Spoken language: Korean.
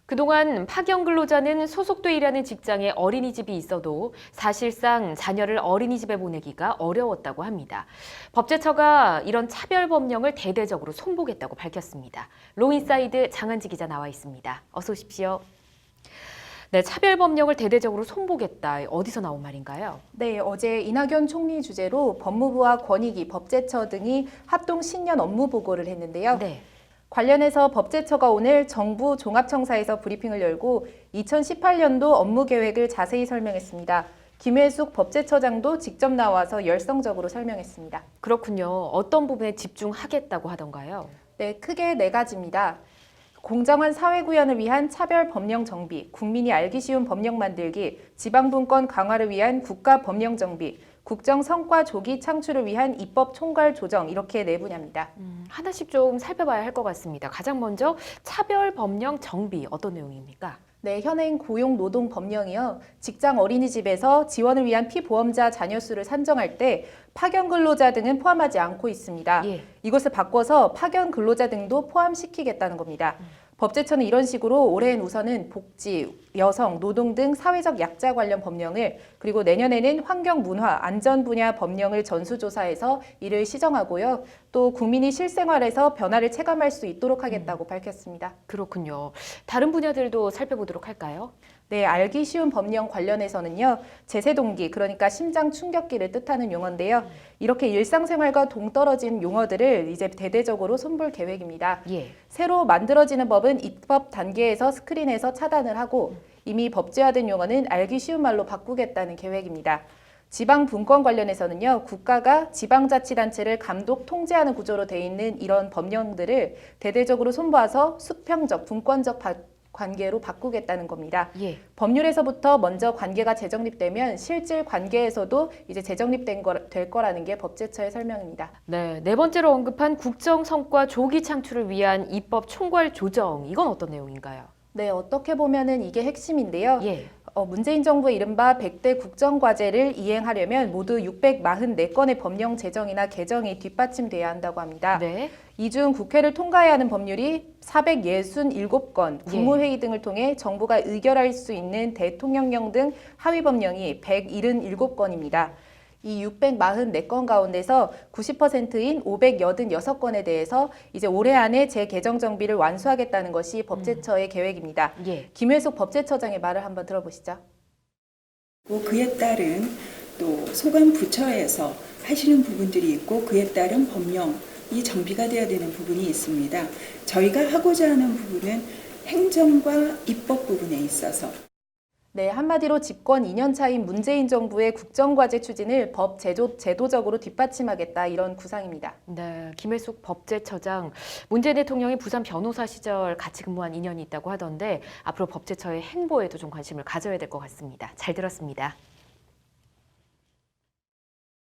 그동안 파견 근로자는 소속돼 일하는 직장에 어린이집이 있어도 사실상 자녀를 어린이집에 보내기가 어려웠다고 합니다. 법제처가 이런 차별 법령을 대대적으로 손보겠다고 밝혔습니다. 로인사이드 장한지 기자 나와 있습니다. 어서 오십시오. 네, 차별 법령을 대대적으로 손보겠다. 어디서 나온 말인가요? 네, 어제 이낙연 총리 주재로 법무부와 권익위, 법제처 등이 합동 신년 업무 보고를 했는데요. 네. 관련해서 법제처가 오늘 정부 종합청사에서 브리핑을 열고 2018년도 업무 계획을 자세히 설명했습니다. 김혜숙 법제처장도 직접 나와서 열성적으로 설명했습니다. 그렇군요. 어떤 부분에 집중하겠다고 하던가요? 네, 크게 네 가지입니다. 공정한 사회 구현을 위한 차별 법령 정비, 국민이 알기 쉬운 법령 만들기, 지방분권 강화를 위한 국가 법령 정비, 국정 성과 조기 창출을 위한 입법 총괄 조정, 이렇게 네 분야입니다. 하나씩 좀 살펴봐야 할 것 같습니다. 가장 먼저 차별 법령 정비 어떤 내용입니까? 네, 현행 고용노동 법령이요. 직장 어린이집에서 지원을 위한 피보험자 자녀 수를 산정할 때 파견 근로자 등은 포함하지 않고 있습니다. 예. 이것을 바꿔서 파견 근로자 등도 포함시키겠다는 겁니다. 법제처는 이런 식으로 올해엔 우선은 복지, 여성, 노동 등 사회적 약자 관련 법령을, 그리고 내년에는 환경, 문화, 안전 분야 법령을 전수조사해서 이를 시정하고요. 또 국민이 실생활에서 변화를 체감할 수 있도록 하겠다고 밝혔습니다. 그렇군요. 다른 분야들도 살펴보도록 할까요? 네, 알기 쉬운 법령 관련해서는요, 제세동기, 그러니까 심장 충격기를 뜻하는 용어인데요. 이렇게 일상생활과 동떨어진 용어들을 이제 대대적으로 손볼 계획입니다. 예. 새로 만들어지는 법은 입법 단계에서 스크린에서 차단을 하고 이미 법제화된 용어는 알기 쉬운 말로 바꾸겠다는 계획입니다. 지방 분권 관련해서는요, 국가가 지방자치단체를 감독 통제하는 구조로 돼 있는 이런 법령들을 대대적으로 손봐서 수평적, 분권적 관계로 바꾸겠다는 겁니다. 예. 법률에서부터 먼저 관계가 재정립되면 실질 관계에서도 이제 재정립될 거라는 게 법제처의 설명입니다. 네, 네 번째로 언급한 국정 성과 조기 창출을 위한 입법 총괄 조정, 이건 어떤 내용인가요? 네, 어떻게 보면은 이게 핵심인데요. 예. 문재인 정부의 이른바 100대 국정과제를 이행하려면 모두 644건의 법령 제정이나 개정이 뒷받침돼야 한다고 합니다. 네. 이 중 국회를 통과해야 하는 법률이 467건, 국무회의 등을 통해 정부가 의결할 수 있는 대통령령 등 하위 법령이 177건입니다. 이 644건 가운데서 90%인 586건에 대해서 이제 올해 안에 재개정 정비를 완수하겠다는 것이 법제처의 계획입니다. 예. 김혜숙 법제처장의 말을 한번 들어보시죠. 그에 따른 또 소관 부처에서 하시는 부분들이 있고 그에 따른 법령이 정비가 되어야 되는 부분이 있습니다. 저희가 하고자 하는 부분은 행정과 입법 부분에 있어서 네, 한마디로 집권 2년 차인 문재인 정부의 국정과제 추진을 법 제도적으로 뒷받침하겠다, 이런 구상입니다. 네, 김혜숙 법제처장, 문재인 대통령이 부산 변호사 시절 같이 근무한 인연이 있다고 하던데 앞으로 법제처의 행보에도 좀 관심을 가져야 될 것 같습니다. 잘 들었습니다.